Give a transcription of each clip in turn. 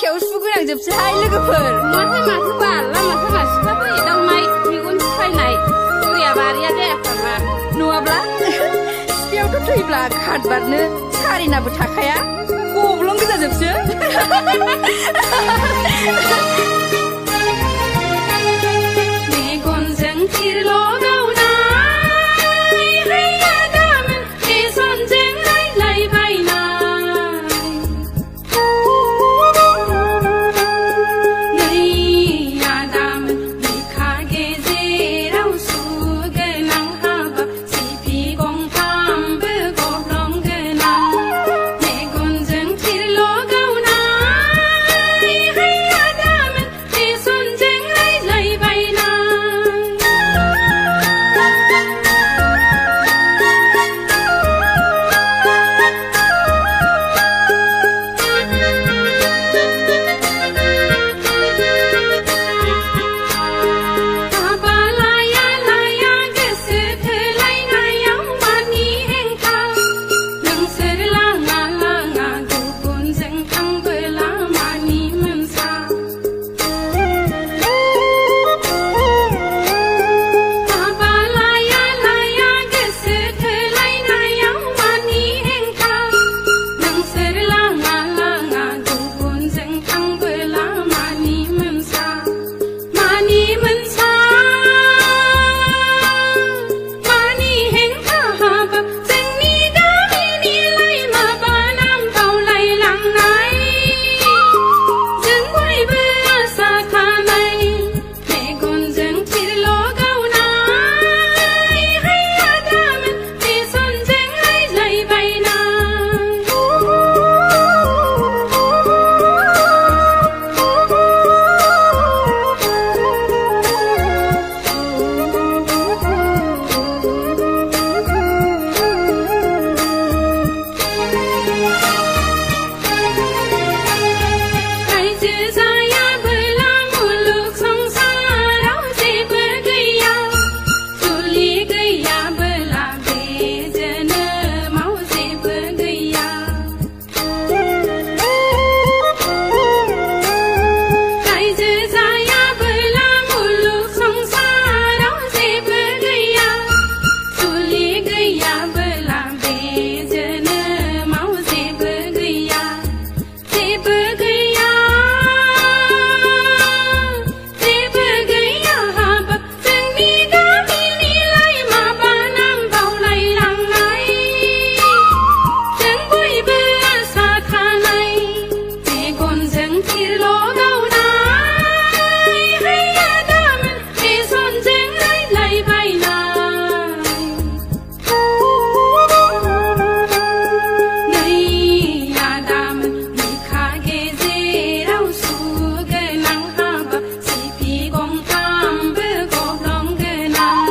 सानसेयाव सुगोनांजोबसैहाय लोगोफोर माथोबा लामा सामा सिख्लाफोरनि दावनाय मेगन साफायनाय दैया बारिया जायाफ्रामा नङाब्ला सिफियावथ' थैब्ला खारबारनो सारेनाबो थाखाया गब्लं गोजाजोबसो मेगनजों थिरल' गावनाय हैयादामोन फेसनजों रायज्लायबायनाय नैयादामोन बिखा गेजेराव सुगोनां हाबाब सिफि गंथामबो गब्लं गोनां मेगनजों थिरल' गावनाय हैयादामोन फेसनजों रायज्लायबायनाय हाबा लाया लाया गोसो थोलायनायाव मानि हेंथा नोंसोर लाङा लाङा गुबुनजों थांबोला मानि मोनसा हाबा लाया लाया गोसो थोलायनायाव मानि हेंथा नोंसोर लाङा लाङा गुबुनजों थांबोला मानि मोनसा मानि मोनसा मानि हेंथा हाबा जोंनि गामिनिलाय माबा नाम बावलायलांनाय जों बयबो आसा थानाय मेगनजों थिरल' गावनाय हैयादामोन फेसनजों रायज्लायबायनाय रायजो जायाबोला मुलुग संसाराव जेबो गैया जुलि गैयाबोला बे जोनोमाव जेबो गैया रायजो जायाबोला मुलुग संसाराव जेबो गैया जुलि गैयाबोला बे जोनोमाव जेबो गैया जेबो गैया जेबो गैया हाबाब जोंनि गामिनिलाय माबा नाम बावलायलांनाय जों बयबो आसा थानाय मेगनजों थिरल' गावनाय हैयादामोन फेसनजों रायज्लायबायनाय नैयादामोन बिखा गेजेराव सुगोनां हाबाब सिफि गंथामबो गब्लं गोनां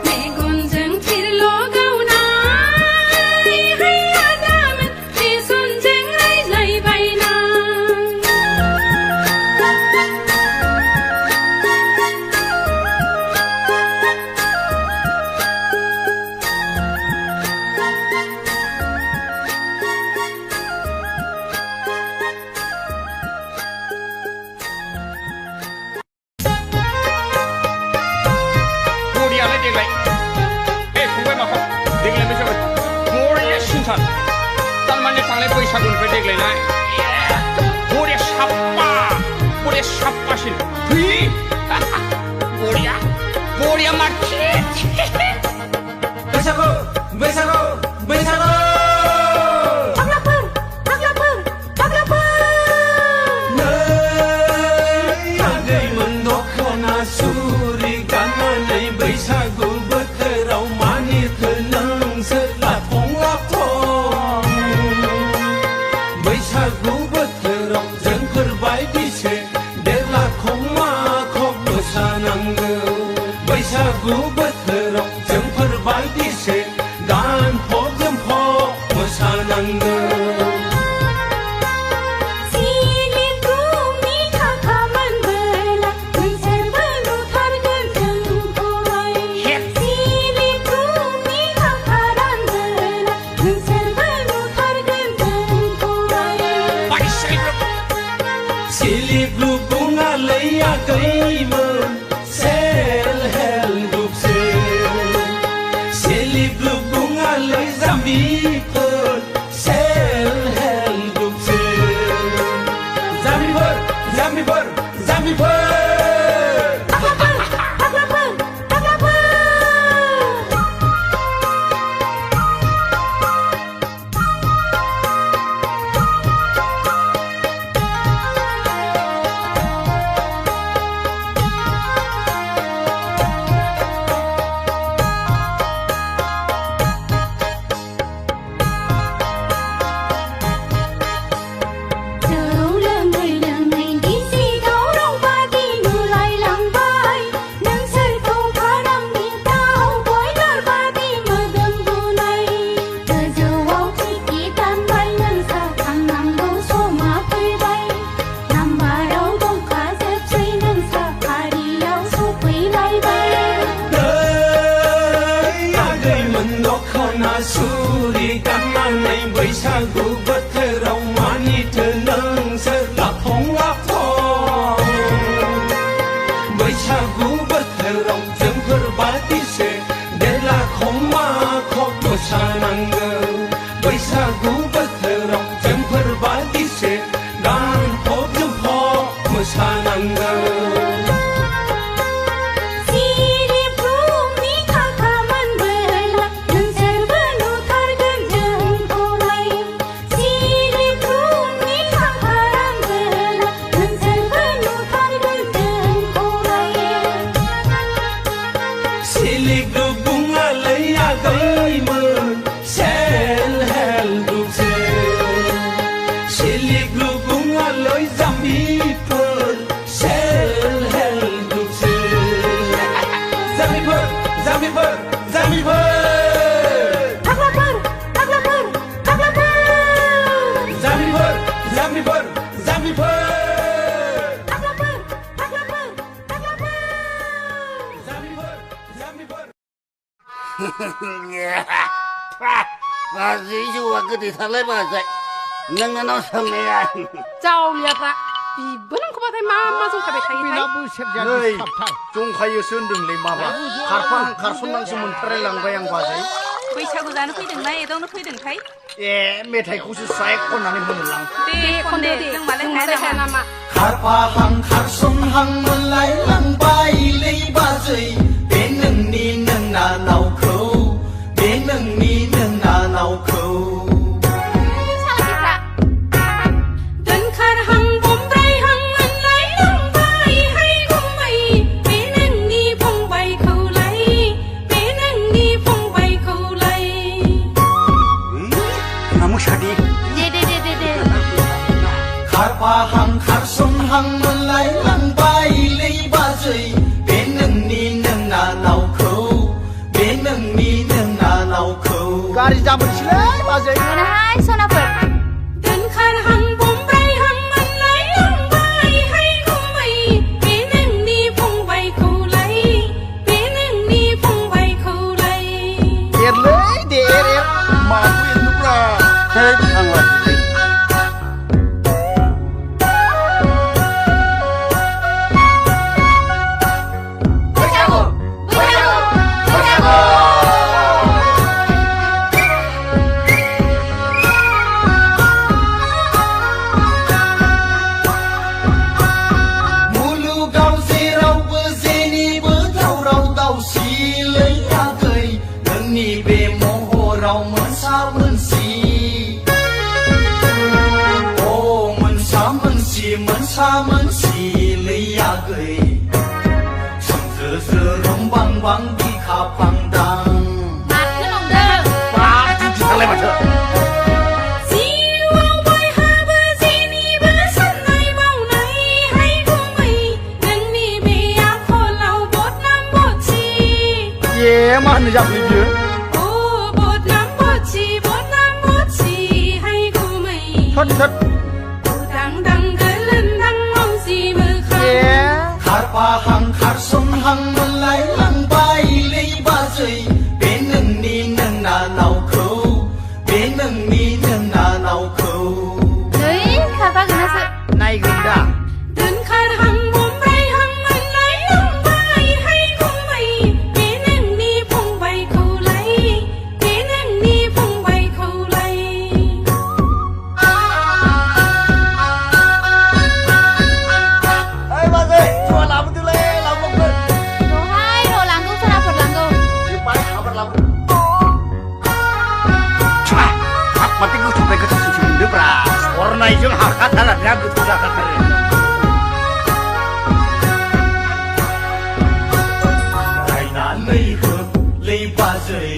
मेगनजों थिरल' गावनाय हैयादामोन फेसनजों रायज्लायबायनाय मरियालाय देग्लाय फंबाय माखौ देग्लाय बैसागु मरिया सिन्थार थारमाने थांनाय बैसागुनिफ्राय देग्लायनाय मरिया साप्पासिन मरिया मार्के बैसागु बैसागु बैसागु आगैमोन दख'ना सुरि गाननानै बैसागु बोथोराव मानिथो नोंसोर लाथं लाथं बैसागु बोथोराव जोंफोरबायदिसो देरलाखौ माखौ मोसानांगौ बैसागु यागैमोन सेल हेल ग्रुपसेल सेलिप ग्रुप बुङालै जाम्बिफोर सेल हेल ग्रुपसेल जाम्बिफोर जाम्बिफोर जाम्बिफोर सुरि गाननानै बैसागु बोथोराव मानिथो नोंसोर लाफं लाफं बैसागु बोथोराव जोंफोर बादिसो देरलाखं माखं मोसानांगौ बैसागु बोथोराव जोंफोर बादिसो गानफब जोमफब मोसानांगौ गाज्रि जौआ गोदैथारलाय बाजै नोंनाव सोंनाया जावलियाफ्रा बिबो नोंखौबाथाय मा मा जंखायबाय थायोथाय नै जंखायोसो होनदोंलै माबा खारफां खारसननांसो मोनथारलायलांबाय आं बाजै बैसागु जानो फैदोंना एदावनो फैदोंथाय ए मेथाइखौसो स्राय खननानै होनोलां दे खनदे जों मालाय हाया नामा खारफाहां खारसनहां मोनलायलांबायलै बाजै बे नोंनि नोंनानावखौ बे नोंनि नोंनानावखौ खारफाहां खारसनहां मोनलायलांबायलै बाजै बे नोंनि नोंनानावखौ बे नोंनि नोंनानावखौ गारि जाबोनोसैलै बाजै मोनाहाय सनाफोर दोनखारहां बमब्रायहां मोनलायलांबायहाय गुमै बे नोंनि फंबायखौलाय बे नोंनि फंबायखौलाय एरलै दे एर माखौ एरनोब्रा थै आंलाय मोनसा मोनसिलै आगै सोमज्रो रंबां बां बिखा फांदां माथो नंदों दिन्थिथारलाय माथो जिउआव बयहाबो जेनिबो साननाय मावनायहाय गुमै नोंनि बे आखलाव बदनाम बदसि ए मा होननो जाखो बियो बदनाम बदसि हाय गुमै थोद खारफाहां खारसनहां मोनलायलांबायलै बाजै बे नोंनि नोंनानावखौ बे नोंनि नोंनानावखौ नै खारफागोनासो नायगोन दा दोनखारहां बमब्रायहां जाखाथारो रायनानै होलै बाजै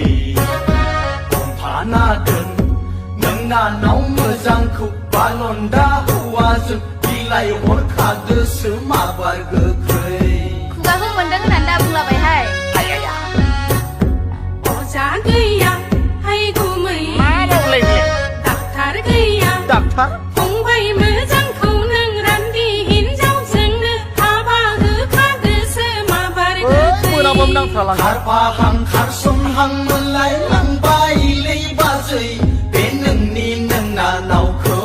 हमथाना दोन नोंनानाव मोजांखौ बालन्दा हौवाजों बिलाइ हरखादोसो माबार गोख्रै खुगाखौ मोनदों होननानै दा बुंलाबायहाय अजा गैया हाय गुमै मा मावलायनो डाक्टार गैया डाक्टार फंबाय मोजांखौ नों रान्दि हिनजावजोंनो हाबा होखादोसो माबार गोख्रै मोनाबाबो नांथारलाङा खारफाहां खारसनहां मोनलायलांबायलै बाजै बे नोंनि नोंनानावखौ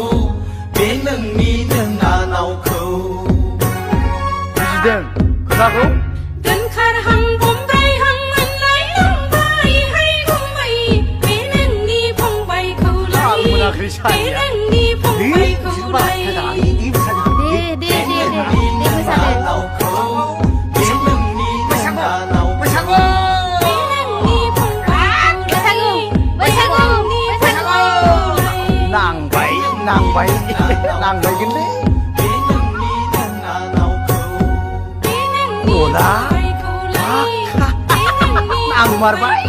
बे नोंनि नोंनानावखौ बुजिदों खोथाखौ दोनखारहां बमब्रायहां मोनलायलांबाय हाय गुमै बे नोंनि फंबायखौलाय आं मोनाखै बे सानैया नोंनि फंबायखौलाय दे मोसादो नावखौ बे नोंनि नोंनानावखौ नांबाय नांबाय नांबायगोनलै बे नोंनि नोंनानावखौ अला आं मारबाय